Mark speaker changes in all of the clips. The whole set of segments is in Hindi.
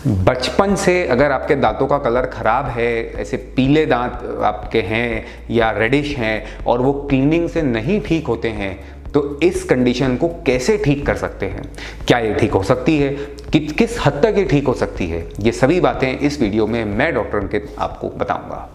Speaker 1: बचपन से अगर आपके दांतों का कलर ख़राब है, ऐसे पीले दांत आपके हैं या रेडिश हैं और वो क्लीनिंग से नहीं ठीक होते हैं, तो इस कंडीशन को कैसे ठीक कर सकते हैं? क्या ये ठीक हो सकती है? किस हद तक ये ठीक हो सकती है? ये सभी बातें इस वीडियो में मैं डॉक्टर अंकित आपको बताऊंगा।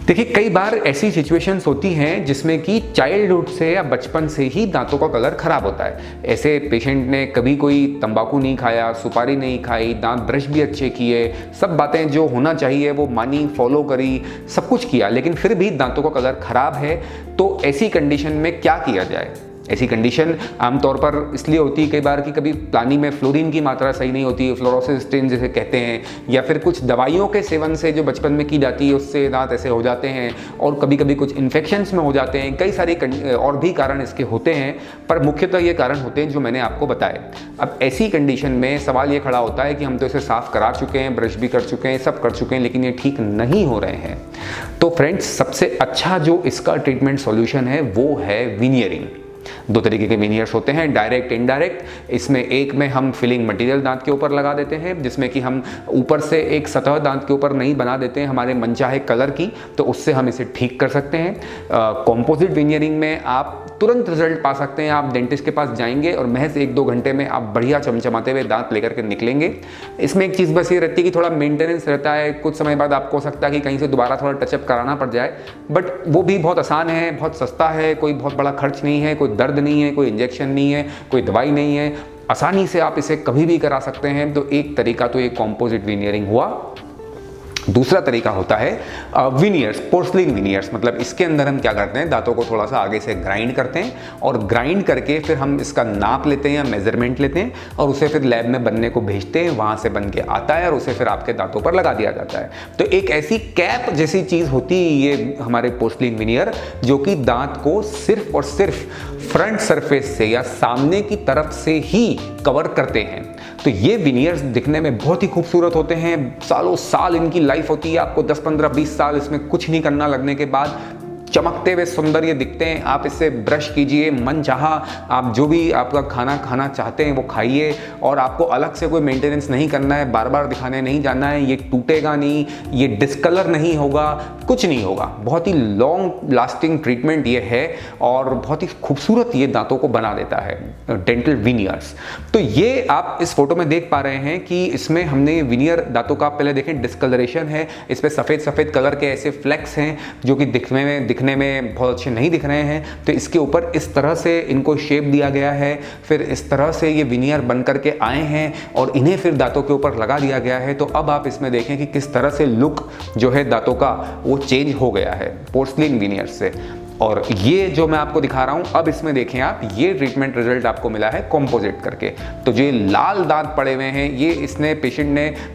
Speaker 1: देखिए, कई बार ऐसी सिचुएशंस होती हैं जिसमें कि चाइल्डहुड से या बचपन से ही दांतों का कलर खराब होता है। ऐसे पेशेंट ने कभी कोई तंबाकू नहीं खाया, सुपारी नहीं खाई, दांत ब्रश भी अच्छे किए, सब बातें जो होना चाहिए वो मानी, फॉलो करी, सब कुछ किया, लेकिन फिर भी दांतों का कलर खराब है। तो ऐसी कंडीशन में क्या किया जाए? ऐसी कंडीशन आमतौर पर इसलिए होती है कई बार कि कभी पानी में फ्लोरीन की मात्रा सही नहीं होती है, फ्लोरोसिस स्टेन जिसे कहते हैं, या फिर कुछ दवाइयों के सेवन से जो बचपन में की जाती है उससे दांत ऐसे हो जाते हैं, और कभी कभी कुछ इन्फेक्शंस में हो जाते हैं। कई सारे और भी कारण इसके होते हैं, पर मुख्यतः ये कारण होते हैं जो मैंने आपको बताए। अब ऐसी कंडीशन में सवाल ये खड़ा होता है कि हम तो इसे साफ़ करा चुके हैं, ब्रश भी कर चुके हैं, सब कर चुके हैं, लेकिन ये ठीक नहीं हो रहे हैं। तो फ्रेंड्स, सबसे अच्छा जो इसका ट्रीटमेंट सॉल्यूशन है वो है विनियरिंग। दो तरीके के विनियर्स होते हैं, डायरेक्ट, इनडायरेक्ट। इसमें एक में हम फिलिंग मटेरियल दांत के ऊपर लगा देते हैं, जिसमें कि हम ऊपर से एक सतह दांत के ऊपर नहीं बना देते हैं हमारे मनचाहे कलर की, तो उससे हम इसे ठीक कर सकते हैं। कॉम्पोजिट विनियरिंग में आप तुरंत रिजल्ट पा सकते हैं। आप डेंटिस्ट के पास जाएंगे और महज 1-2 घंटे में आप बढ़िया चमचमाते हुए दांत लेकर के निकलेंगे। इसमें एक चीज़ बस ये रहती है कि थोड़ा मेंटेनेंस रहता है, कुछ समय बाद आपको हो सकता है कि कहीं से दोबारा थोड़ा टचअप कराना पड़ जाए, बट वो भी बहुत आसान है, बहुत सस्ता है, कोई बहुत बड़ा खर्च नहीं है, कोई दर्द नहीं है, कोई इंजेक्शन नहीं है, कोई दवाई नहीं है, आसानी से आप इसे कभी भी करा सकते हैं। तो एक तरीका तो ये कॉम्पोजिट विनियरिंग हुआ। दूसरा तरीका होता है विनियर्स, पोर्सलिन विनियर्स। मतलब इसके अंदर हम क्या करते हैं, दांतों को थोड़ा सा आगे से ग्राइंड करते हैं, और ग्राइंड करके फिर हम इसका नाप लेते हैं या मेजरमेंट लेते हैं और उसे फिर लैब में बनने को भेजते हैं। वहाँ से बन के आता है और उसे फिर आपके दांतों पर लगा दिया जाता है। तो एक ऐसी कैप जैसी चीज़ होती है ये हमारे पोर्सलिन विनियर, जो कि दांत को सिर्फ और सिर्फ फ्रंट सरफेस से या सामने की तरफ से ही कवर करते हैं। तो ये विनियर्स दिखने में बहुत ही खूबसूरत होते हैं, सालों साल इनकी लाइफ होती है। आपको 10, 15, 20 साल इसमें कुछ नहीं करना लगने के बाद चमकते हुए सुंदर ये दिखते हैं। आप इससे ब्रश कीजिए, मन चाहा आप जो भी आपका खाना खाना चाहते हैं वो खाइए, और आपको अलग से कोई मेंटेनेंस नहीं करना है, बार बार दिखाने नहीं जाना है। ये टूटेगा नहीं, ये डिस्कलर नहीं होगा, कुछ नहीं होगा। बहुत ही लॉन्ग लास्टिंग ट्रीटमेंट ये है और बहुत ही खूबसूरत ये दांतों को बना देता है, डेंटल विनियर्स। तो ये आप इस फोटो में देख पा रहे हैं कि इसमें हमने विनियर दांतों का, पहले देखें डिस्कलरेशन है, इस पर सफ़ेद सफ़ेद कलर के ऐसे फ्लैक्स हैं जो कि दिखने में बहुत अच्छे नहीं दिख रहे हैं। तो इसके ऊपर इस तरह से इनको शेप दिया गया है, फिर इस तरह से ये विनियर बन करके आए हैं और इन्हें फिर दांतों के ऊपर लगा दिया गया है। तो अब आप इसमें देखें कि किस तरह से लुक जो है दांतों का वो चेंज हो गया है पोर्सलिन विनियर से। और ये जो मैं आपको दिखा रहा हूँ, अब इसमें देखें आप, ये ट्रीटमेंट रिजल्ट आपको मिला है कॉम्पोजिट करके। तो जो लाल दांत पड़े हुए हैं, ये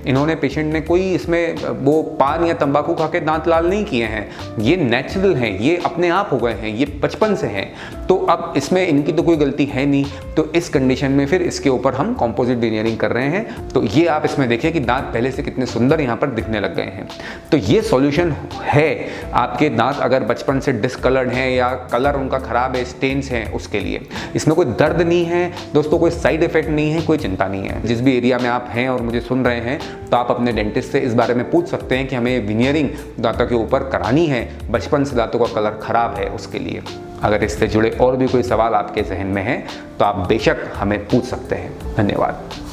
Speaker 1: इन्होंने पेशेंट ने कोई इसमें वो पान या तंबाकू खा के दांत लाल नहीं किए हैं। ये नेचुरल हैं, ये अपने आप हो गए हैं, ये बचपन से हैं। तो अब इसमें इनकी तो कोई गलती है नहीं। तो इस कंडीशन में फिर इसके ऊपर हम कॉम्पोजिट विनियरिंग कर रहे हैं। तो ये आप इसमें देखिए कि दांत पहले से कितने सुंदर यहाँ पर दिखने लग गए हैं। तो ये सॉल्यूशन है आपके दांत अगर बचपन से डिसकलर्ड हैं या कलर उनका खराब है, स्टेन्स हैं, उसके लिए। इसमें कोई दर्द नहीं है दोस्तों, कोई साइड इफेक्ट नहीं है, कोई चिंता नहीं है। जिस भी एरिया में आप हैं और मुझे सुन रहे हैं, तो आप अपने डेंटिस्ट से इस बारे में पूछ सकते हैं कि हमें विनियरिंग दांतों के ऊपर करानी है, बचपन से दांतों का कलर खराब है उसके लिए। अगर इससे जुड़े और भी कोई सवाल आपके जहन में है तो आप बेशक हमें पूछ सकते हैं। धन्यवाद।